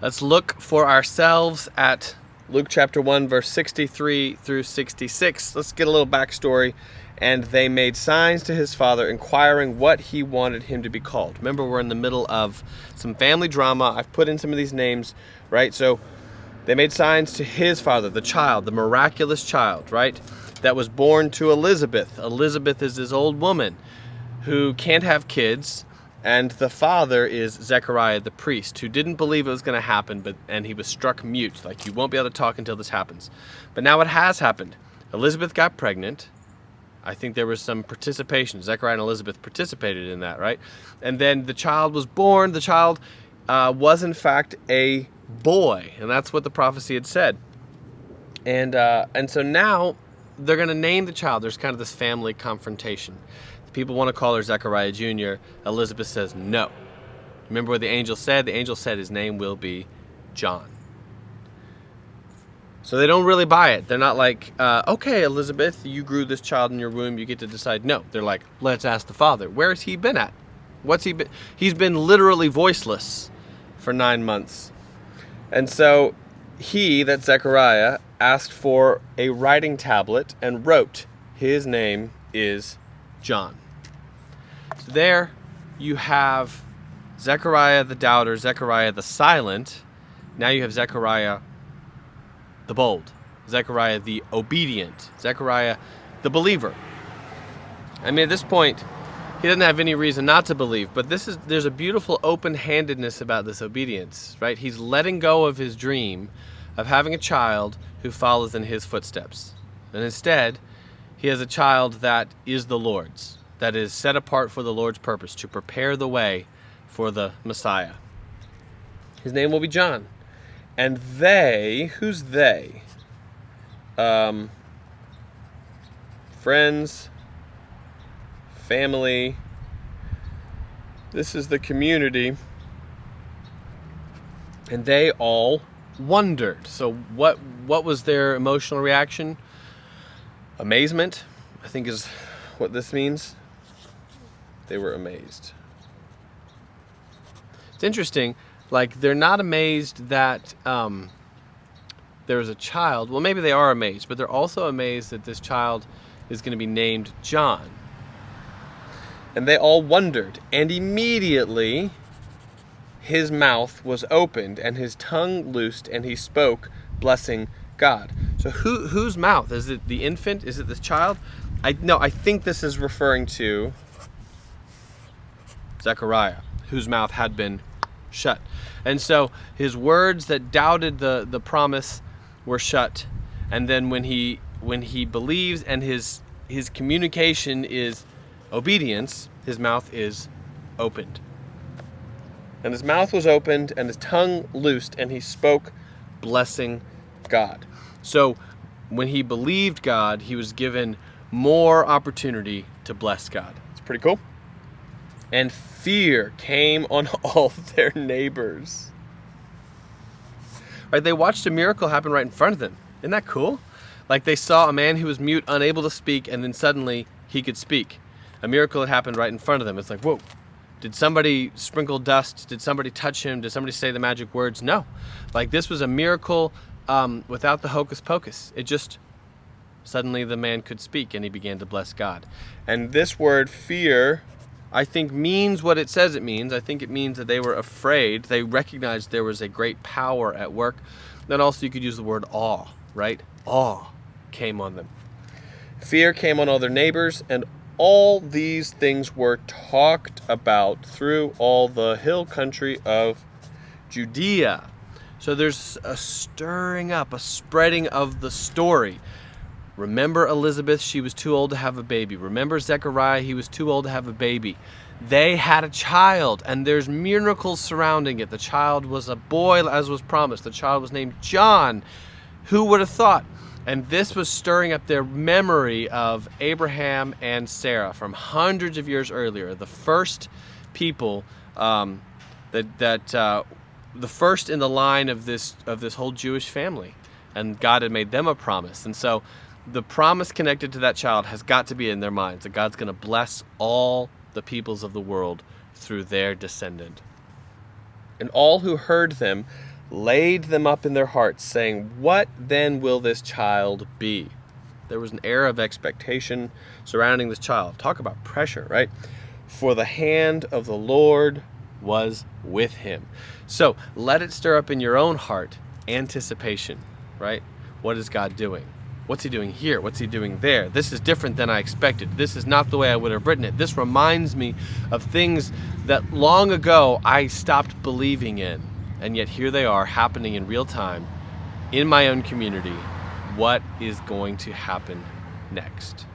Let's look for ourselves at Luke chapter 1, verse 63 through 66. Let's get a little backstory. And they made signs to his father, inquiring what he wanted him to be called. Remember, we're in the middle of some family drama. I've put in some of these names, right? So they made signs to his father, the child, the miraculous child, right? That was born to Elizabeth. Elizabeth is this old woman who can't have kids. And the father is Zechariah the priest, who didn't believe it was going to happen, and he was struck mute. Like, you won't be able to talk until this happens. But now it has happened. Elizabeth got pregnant. I think there was some participation. Zechariah and Elizabeth participated in that, right? And then the child was born. The child was, in fact, a boy. And that's what the prophecy had said. And so now they're going to name the child. There's kind of this family confrontation. People want to call her Zechariah Jr. Elizabeth says no. Remember what the angel said? The angel said his name will be John. So they don't really buy it. They're not like, okay, Elizabeth, you grew this child in your womb. You get to decide. No, they're like, let's ask the father. Where has he been at? What's he been? He's been literally voiceless for 9 months. And so he, that Zechariah, asked for a writing tablet and wrote, his name is John. So there you have Zechariah the doubter, Zechariah the silent. Now you have Zechariah the bold, Zechariah the obedient, Zechariah the believer. I mean, at this point, he doesn't have any reason not to believe, but there's a beautiful open-handedness about this obedience, right? He's letting go of his dream of having a child who follows in his footsteps. And instead, he has a child that is the Lord's, that is set apart for the Lord's purpose, to prepare the way for the Messiah. His name will be John. And they, who's they? Friends, family. This is the community. And they all wondered. So what was their emotional reaction? Amazement, I think, is what this means. They were amazed. It's interesting, like, they're not amazed that there was a child. Well, maybe they are amazed, but they're also amazed that this child is going to be named John. And they all wondered, and immediately his mouth was opened and his tongue loosed, and he spoke, blessing God. So whose mouth? Is it the infant? Is it this child? I think this is referring to Zechariah, whose mouth had been shut. And so his words that doubted the promise were shut. And then when he believes and his communication is obedience, his mouth is opened. And his mouth was opened and his tongue loosed, and he spoke, blessing God. So when he believed God, he was given more opportunity to bless God. It's pretty cool. And fear came on all their neighbors. Right? They watched a miracle happen right in front of them. Isn't that cool? Like, they saw a man who was mute, unable to speak, and then suddenly he could speak. A miracle had happened right in front of them. It's like, whoa. Did somebody sprinkle dust? Did somebody touch him? Did somebody say the magic words? No. Like, this was a miracle without the hocus pocus. It just, suddenly the man could speak and he began to bless God. And this word, fear, I think means what it says it means. I think it means that they were afraid. They recognized there was a great power at work. Then also you could use the word awe, right? Awe came on them. Fear came on all their neighbors, and all these things were talked about through all the hill country of Judea. So there's a stirring up, a spreading of the story. Remember Elizabeth, she was too old to have a baby. Remember Zechariah, he was too old to have a baby. They had a child, and there's miracles surrounding it. The child was a boy, as was promised. The child was named John. Who would have thought? And this was stirring up their memory of Abraham and Sarah from hundreds of years earlier. The first people the first in the line of this whole Jewish family, and God had made them a promise. And so the promise connected to that child has got to be in their minds, that God's going to bless all the peoples of the world through their descendant. And all who heard them laid them up in their hearts, saying, "What then will this child be?" There was an air of expectation surrounding this child. Talk about pressure, right? For the hand of the Lord was with him. So let it stir up in your own heart anticipation, right? What is God doing? What's he doing here? What's he doing there? This is different than I expected. This is not the way I would have written it. This reminds me of things that long ago I stopped believing in. And yet here they are happening in real time in my own community. What is going to happen next?